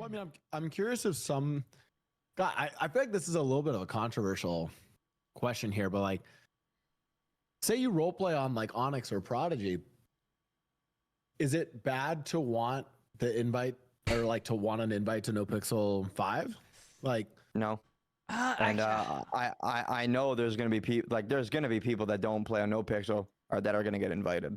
I mean, I'm curious if some. God, I feel like this is a little bit of a controversial question here, but like, say you roleplay on like Onyx or Prodigy, is it bad to want the invite or like to want an invite to NoPixel 5? Like, no. And I know there's gonna be people that don't play on NoPixel or that are gonna get invited.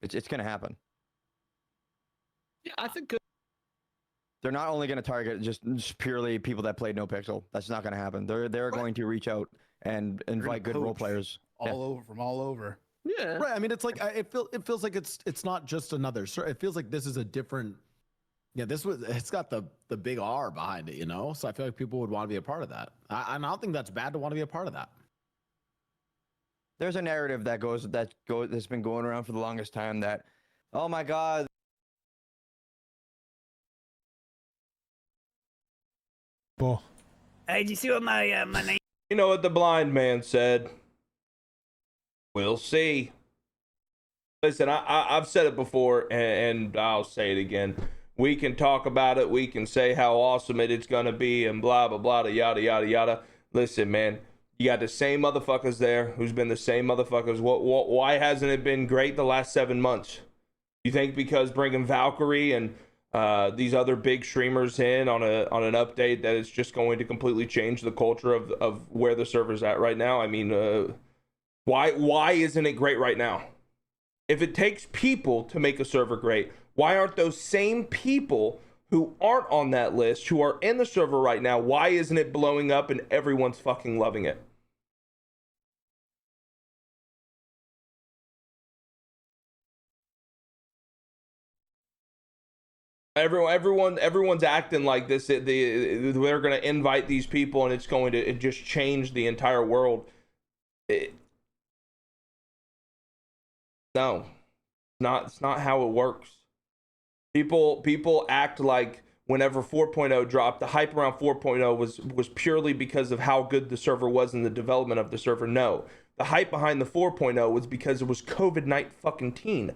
It's gonna happen. Yeah, I think they're not only gonna target just purely people that played NoPixel. That's not gonna happen. They're going to reach out and invite good role players all over from all over. Yeah, right. I mean, it's like it feels like it's not just another. It feels like this is a different. Yeah, it's got the big R behind it, you know. So I feel like people would want to be a part of that. I don't think that's bad to want to be a part of that. There's a narrative that's been going around for the longest time that, oh my God. Oh. Hey, did you see what my name? You know what the blind man said? We'll see. Listen, I've said it before, and I'll say it again. We can talk about it. We can say how awesome it's going to be and blah, blah, blah, yada, yada, yada. Listen, man, you got the same motherfuckers there who's been the same motherfuckers. Why hasn't it been great the last 7 months? You think because bringing Valkyrie and these other big streamers in on an update that it's just going to completely change the culture of where the server's at right now? I mean, why isn't it great right now? If it takes people to make a server great, why aren't those same people who aren't on that list, who are in the server right now, why isn't it blowing up and everyone's fucking loving it? Everyone's acting like this. They're going to invite these people and it's going to just change the entire world. No, it's not how it works. People act like whenever 4.0 dropped, the hype around 4.0 was purely because of how good the server was in the development of the server. No, the hype behind the 4.0 was because it was COVID-19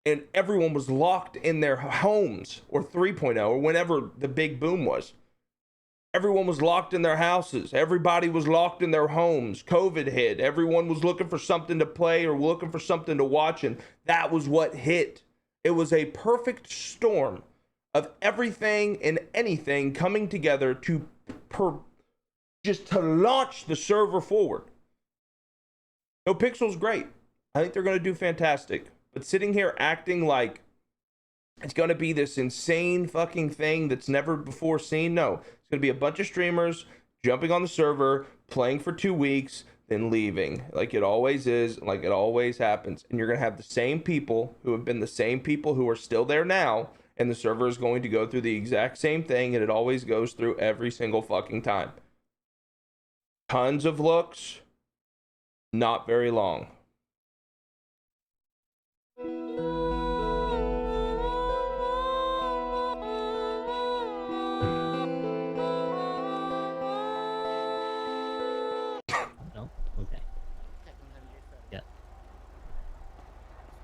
and everyone was locked in their homes, or 3.0 or whenever the big boom was. Everyone was locked in their houses. Everybody was locked in their homes. COVID hit. Everyone was looking for something to play or looking for something to watch, and that was what hit. It was a perfect storm of everything and anything coming together to launch the server forward. NoPixel's great. I think they're going to do fantastic. But sitting here acting like it's going to be this insane fucking thing that's never before seen, no. It's going to be a bunch of streamers jumping on the server, playing for 2 weeks, then leaving, like it always is, like it always happens. And you're going to have the same people who have been the same people who are still there now, and the server is going to go through the exact same thing, and it always goes through every single fucking time. Tons of looks, not very long.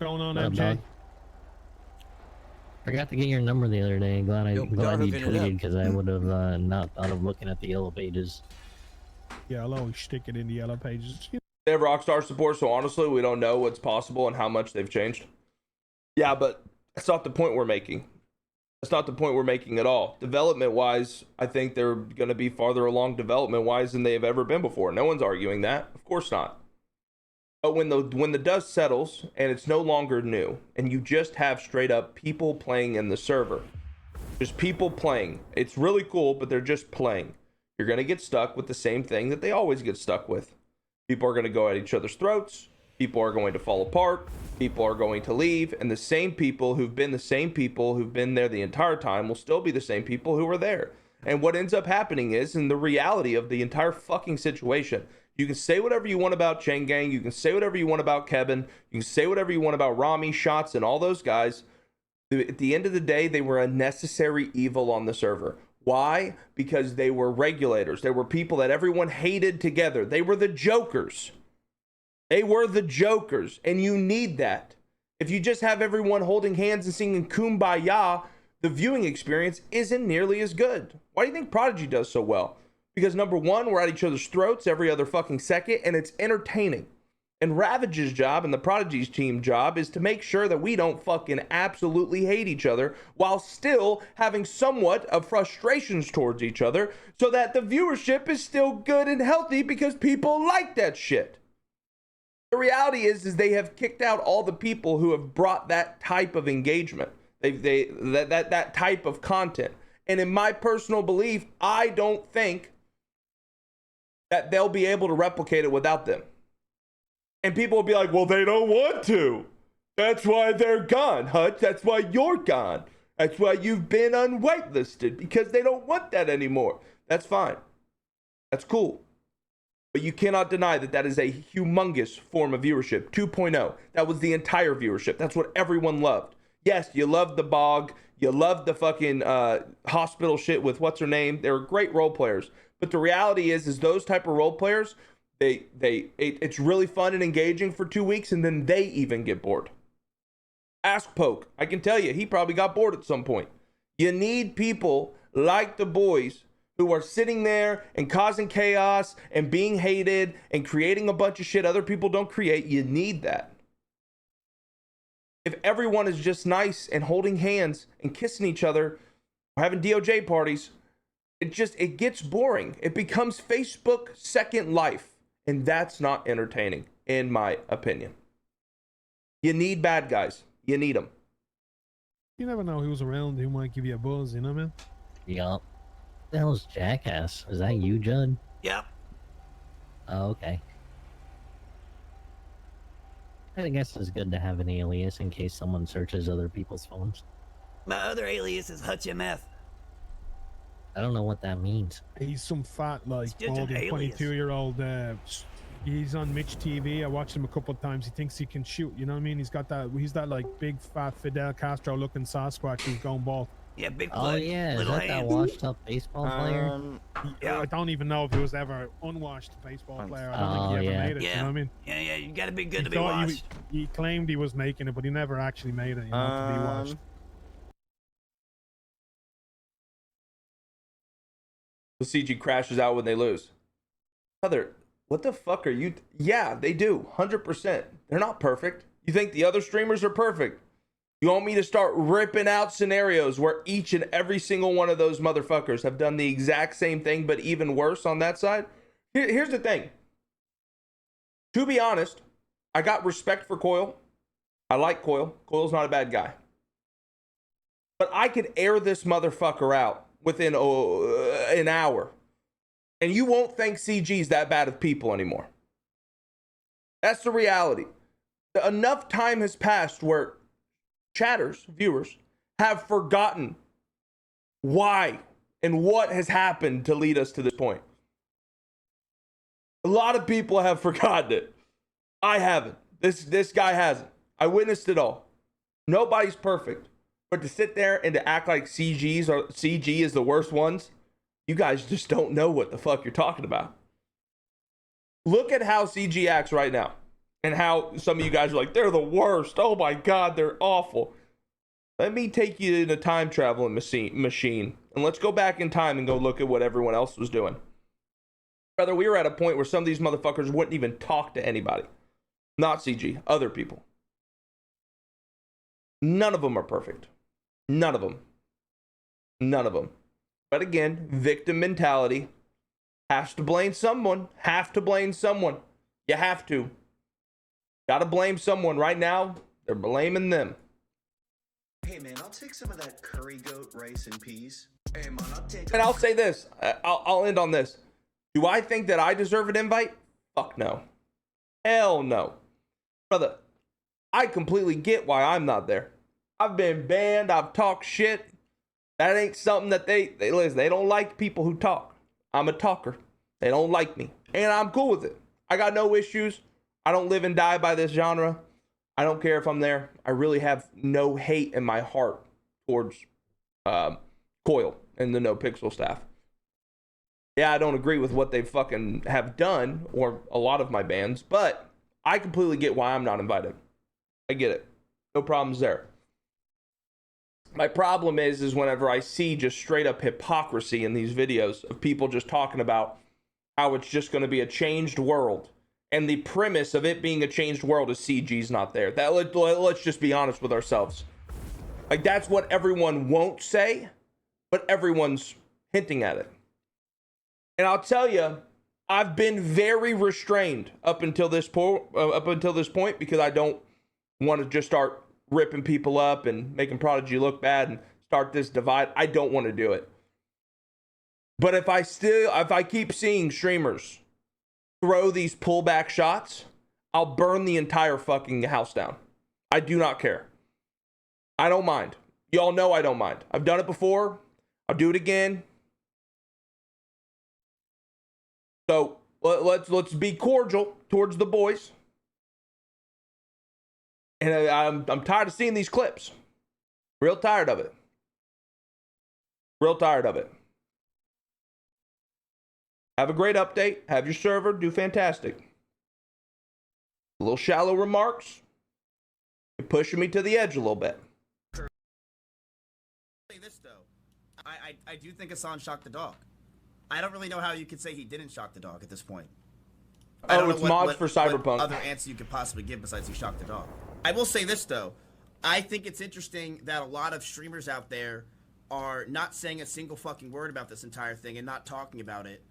Going on, What up, MJ? dog? Forgot to get your number the other day. Glad you tweeted, because I would have not thought of looking at the yellow pages. Yeah, I'll always stick it in the yellow pages. They have Rockstar support, so honestly, we don't know what's possible and how much they've changed. Yeah, but that's not the point we're making. That's not the point we're making at all. Development-wise, I think they're going to be farther along development-wise than they have ever been before. No one's arguing that. Of course not. But when the dust settles and it's no longer new, and you just have straight up people playing in the server, just people playing, it's really cool, but they're just playing. You're going to get stuck with the same thing that they always get stuck with. People are going to go at each other's throats. People are going to fall apart. People are going to leave. And the same people who've been there the entire time will still be the same people who were there. And what ends up happening is, in the reality of the entire fucking situation, you can say whatever you want about Chain Gang. You can say whatever you want about Kevin. You can say whatever you want about Rami, Shots, and all those guys. At the end of the day, they were a necessary evil on the server. Why? Because they were regulators. They were people that everyone hated together. They were the jokers. They were the jokers. And you need that. If you just have everyone holding hands and singing Kumbaya, the viewing experience isn't nearly as good. Why do you think Prodigy does so well? Because number one, we're at each other's throats every other fucking second, and it's entertaining. And Ravage's job and the Prodigy's team job is to make sure that we don't fucking absolutely hate each other while still having somewhat of frustrations towards each other so that the viewership is still good and healthy because people like that shit. The reality is they have kicked out all the people who have brought that type of engagement, that type of content. And in my personal belief, I don't think that they'll be able to replicate it without them. And people will be like, well, they don't want to. That's why they're gone, Hutch. That's why you're gone. That's why you've been unwhitelisted, because they don't want that anymore. That's fine. That's cool. But you cannot deny that that is a humongous form of viewership. 2.0. That was the entire viewership. That's what everyone loved. Yes, you loved the bog. You loved the fucking hospital shit with what's her name. They were great role players. But the reality is those type of role players, it's really fun and engaging for 2 weeks, and then they even get bored. Ask Poke. I can tell you, he probably got bored at some point. You need people like the boys who are sitting there and causing chaos and being hated and creating a bunch of shit other people don't create. You need that. If everyone is just nice and holding hands and kissing each other or having DOJ parties, it gets boring. It becomes Facebook Second Life. And that's not entertaining, in my opinion. You need bad guys. You need them. You never know who's around who might give you a buzz, you know, man? Yup. The hell's Jackass? Is that you, Judd? Yep. Oh, okay. I guess it's good to have an alias in case someone searches other people's phones. My other alias is HutchMF. I don't know what that means. He's some fat, like, It's just an balding alias. 22-year-old. He's on Mitch TV. I watched him a couple of times. He thinks he can shoot. You know what I mean? He's that like big, fat Fidel Castro-looking Sasquatch who's going bald. Yeah, big Oh foot, yeah, is little that hands. washed-up baseball player? Yeah. I don't even know if he was ever unwashed baseball player. I don't Oh, think he ever yeah. made it. You know what I mean? Yeah, you gotta be good He to be thought watched. he claimed he was making it, but he never actually made it. You know, to be watched. The CG crashes out when they lose. Brother, what the fuck are you? Yeah, they do. 100%. They're not perfect. You think the other streamers are perfect? You want me to start ripping out scenarios where each and every single one of those motherfuckers have done the exact same thing, but even worse on that side? Here's the thing. To be honest, I got respect for Coil. I like Coil. Coil's not a bad guy. But I could air this motherfucker out within an hour. And you won't think CG's that bad of people anymore. That's the reality. Enough time has passed where chatters, viewers, have forgotten why and what has happened to lead us to this point. A lot of people have forgotten it. I haven't. This guy hasn't. I witnessed it all. Nobody's perfect. But to sit there and to act like CG is the worst ones, you guys just don't know what the fuck you're talking about. Look at how CG acts right now. And how some of you guys are like, they're the worst. Oh my God, they're awful. Let me take you in a time traveling machine. And let's go back in time and go look at what everyone else was doing. Brother, we were at a point where some of these motherfuckers wouldn't even talk to anybody. Not CG, other people. None of them are perfect. None of them. None of them. But again, victim mentality. Has to blame someone. Have to blame someone. You have to. Gotta blame someone. Right now, they're blaming them. Hey man, I'll take some of that curry goat rice and peas. Hey man, I'll take. And I'll say this. I'll end on this. Do I think that I deserve an invite? Fuck no. Hell no. Brother, I completely get why I'm not there. I've been banned. I've talked shit. That ain't something that they listen. They don't like people who talk. I'm a talker. They don't like me. And I'm cool with it. I got no issues. I don't live and die by this genre. I don't care if I'm there. I really have no hate in my heart towards Coil and the NoPixel staff. Yeah, I don't agree with what they fucking have done, or a lot of my bans, but I completely get why I'm not invited. I get it. No problems there. My problem is whenever I see just straight up hypocrisy in these videos of people just talking about how it's just going to be a changed world. And the premise of it being a changed world is CG's not there. Let's just be honest with ourselves. Like, that's what everyone won't say, but everyone's hinting at it. And I'll tell you, I've been very restrained up until this point because I don't want to just start ripping people up and making Prodigy look bad and start this divide. I don't want to do it. But if I keep seeing streamers throw these pullback shots, I'll burn the entire fucking house down. I do not care. I don't mind. Y'all know I don't mind. I've done it before. I'll do it again. So let's be cordial towards the boys. And I'm tired of seeing these clips. Real tired of it. Real tired of it. Have a great update. Have your server do fantastic. A little shallow remarks. You're pushing me to the edge a little bit. Say this though, I do think Hasan shocked the dog. I don't really know how you could say he didn't shock the dog at this point. I don't Oh, it's know mods for Cyberpunk. What other answer you could possibly give besides he shocked the dog. I will say this though, I think it's interesting that a lot of streamers out there are not saying a single fucking word about this entire thing and not talking about it,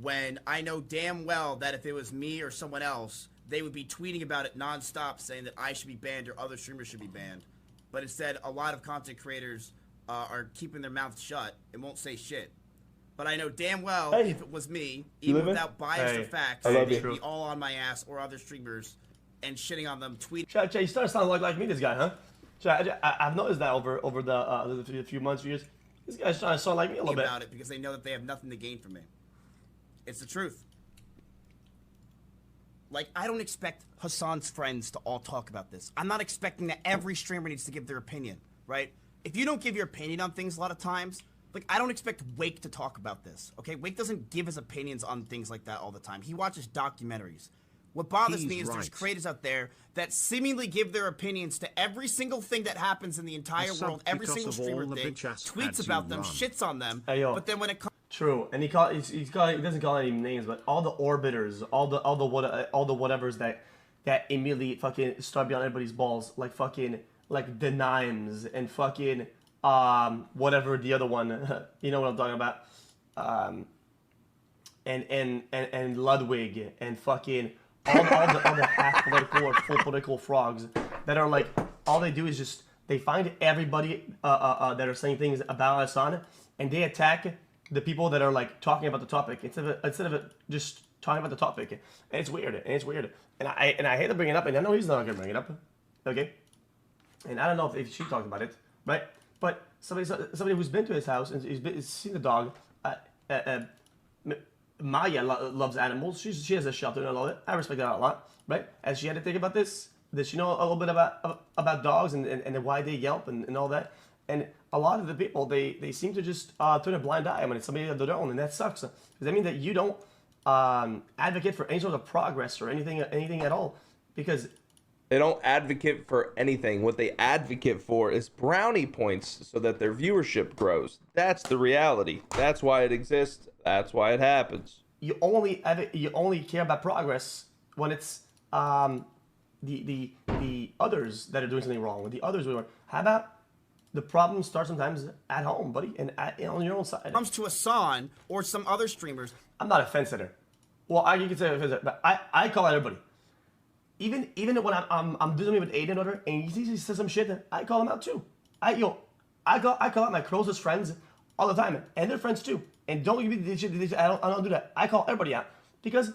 when I know damn well that if it was me or someone else, they would be tweeting about it nonstop saying that I should be banned or other streamers should be banned. But instead, a lot of content creators are keeping their mouths shut and won't say shit. But I know damn well if it was me, even without bias or facts, they'd be all on my ass or other streamers and shitting on them, tweeting. Chat, you start to sound like me, this guy, huh? Chat, I've noticed that over the few months, years. This guy's trying to sound like me a little bit. About it because they know that they have nothing to gain from me. It's the truth. Like, I don't expect Hasan's friends to all talk about this. I'm not expecting that every streamer needs to give their opinion, right? If you don't give your opinion on things a lot of times, like, I don't expect Wake to talk about this, okay? Wake doesn't give his opinions on things like that all the time. He watches documentaries. What bothers me is there's creators out there that seemingly give their opinions to every single thing that happens in the entire world, every single streamer thing, tweets about them, shits on them, but then when it comes... True, and he doesn't call any names, but all the orbiters, all the whatevers that immediately fucking start beyond everybody's balls, like fucking the Nimes and fucking whatever the other one, you know what I'm talking about, and Ludwig and fucking all the half political or full political frogs that are like, all they do is just they find everybody that are saying things about Hasan and they attack the people that are like talking about the topic instead of just talking about the topic. And it's weird. And I hate to bring it up, and I know he's not gonna bring it up. Okay. And I don't know if she talked about it, right? But somebody who's been to his house and he's seen the dog. Maya loves animals. She has a shelter and all that. I respect that a lot, right? And she had to think about this. Does she know a little bit about dogs and why they yelp and all that? And a lot of the people, they seem to just turn a blind eye when it's somebody of their own, and that sucks. Does that mean that you don't advocate for any sort of progress or anything at all? Because they don't advocate for anything. What they advocate for is brownie points so that their viewership grows. That's the reality. That's why it exists. That's why it happens. You only care about progress when it's the others that are doing something wrong. When the others are, how about the problem starts sometimes at home, buddy, and on your own side. When it comes to Hasan or some other streamers, I'm not a fence sitter. Well, you can say a fence sitter, but I call out everybody. Even when I'm doing something with Aiden or whatever, and he says some shit, I call him out too. I call out my closest friends all the time, and their friends too. And don't give me this shit. I don't do that. I call everybody out because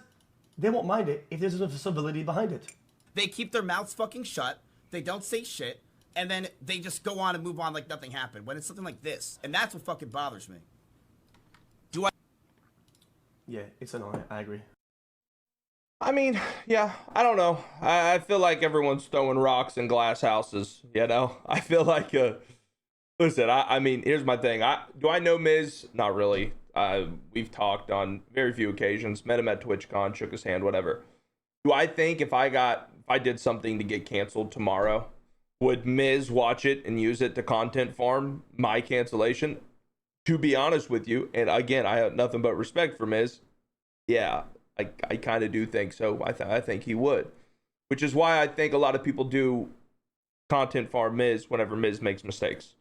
they won't mind it if there's some civility behind it. They keep their mouths fucking shut. They don't say shit, and then they just go on and move on like nothing happened. When it's something like this, and that's what fucking bothers me. Yeah, it's annoying. I agree. I mean, yeah, I don't know. I feel like everyone's throwing rocks in glass houses, you know? I feel like, listen, I mean, here's my thing. Do I know Miz? Not really. We've talked on very few occasions, met him at TwitchCon, shook his hand, whatever. Do I think if I did something to get canceled tomorrow, Would Miz watch it and use it to content farm my cancellation? To be honest with you, and again, I have nothing but respect for Miz. Yeah, I kind of do think so. I think he would, which is why I think a lot of people do content farm Miz whenever Miz makes mistakes,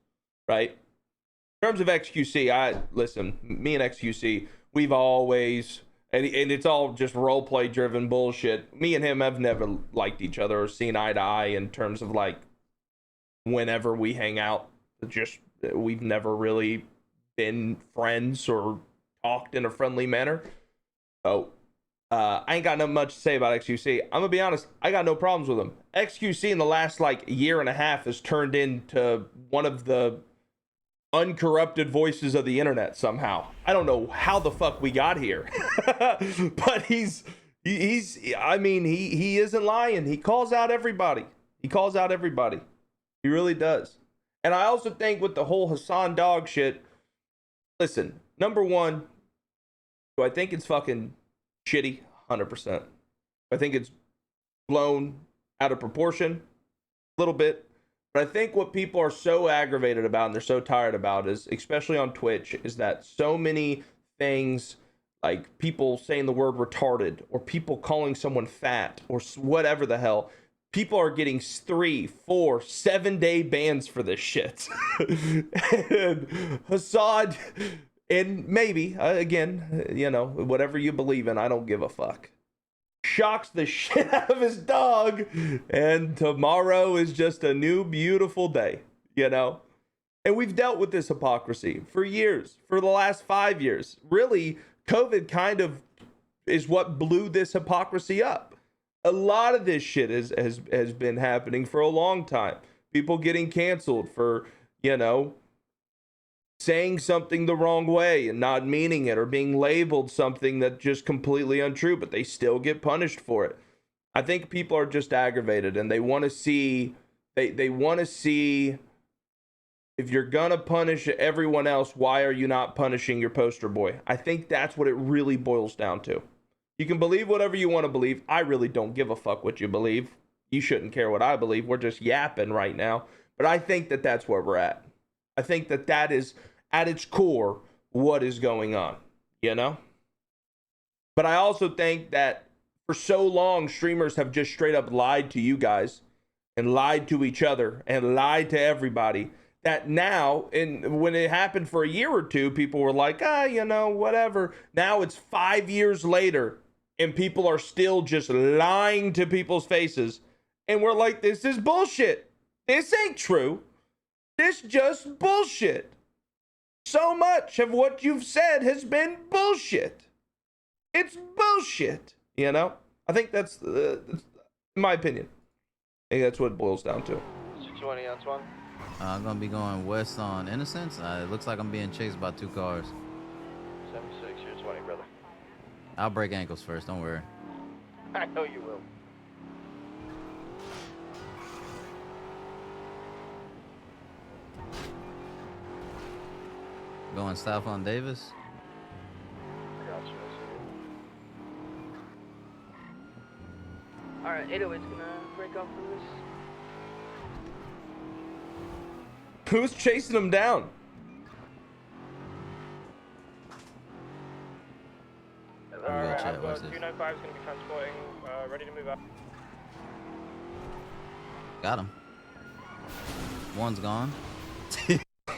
right? In terms of XQC, listen, me and XQC, we've always, and it's all just roleplay driven bullshit. Me and him have never liked each other or seen eye to eye in terms of like whenever we hang out. Just we've never really been friends or talked in a friendly manner. So I ain't got nothing much to say about XQC. I'm gonna be honest, I got no problems with him. XQC in the last like year and a half has turned into one of the uncorrupted voices of the internet somehow. I don't know how the fuck we got here. But he's I mean, he isn't lying. He calls out everybody. He calls out everybody. He really does. And I also think with the whole Hasan dog shit, listen, number one, do I think it's fucking shitty? 100%. I think it's blown out of proportion a little bit. But I think what people are so aggravated about and they're so tired about is, especially on Twitch, is that so many things, like people saying the word retarded or people calling someone fat or whatever the hell, people are getting 3, 4, 7-day bans for this shit. And Hasan, and maybe, again, you know, whatever you believe in, I don't give a fuck, shocks the shit out of his dog, and tomorrow is just a new beautiful day, you know? And we've dealt with this hypocrisy for years, for the last 5 years. Really, COVID kind of is what blew this hypocrisy up. A lot of this shit has been happening for a long time. People getting canceled for, you know, saying something the wrong way and not meaning it, or being labeled something that's just completely untrue, but they still get punished for it. I think people are just aggravated and they want to see, they want to see, if you're gonna punish everyone else, why are you not punishing your poster boy? I think that's what it really boils down to. You can believe whatever you want to believe. I really don't give a fuck what you believe. You shouldn't care what I believe. We're just yapping right now. But I think that that's where we're at. I think that that is, at its core, what is going on, you know? But I also think that for so long, streamers have just straight up lied to you guys and lied to each other and lied to everybody, that now, and when it happened for a year or two, people were like, you know, whatever. Now it's 5 years later and people are still just lying to people's faces. And we're like, this is bullshit. This ain't true. This just bullshit. So much of what you've said has been bullshit. It's bullshit, you know? I think that's in my opinion. I think that's what it boils down to. 220 on 1. I'm gonna be going west on Innocence. It looks like I'm being chased by 2 cars. 76, you're 20, brother. I'll break ankles first, don't worry. I know you will. Going south on Davis. Gotcha. Alright, 808's gonna break off from this. Who's chasing him down? Alright, chat, watch this. 295 is gonna be transporting, ready to move up. Got him. One's gone.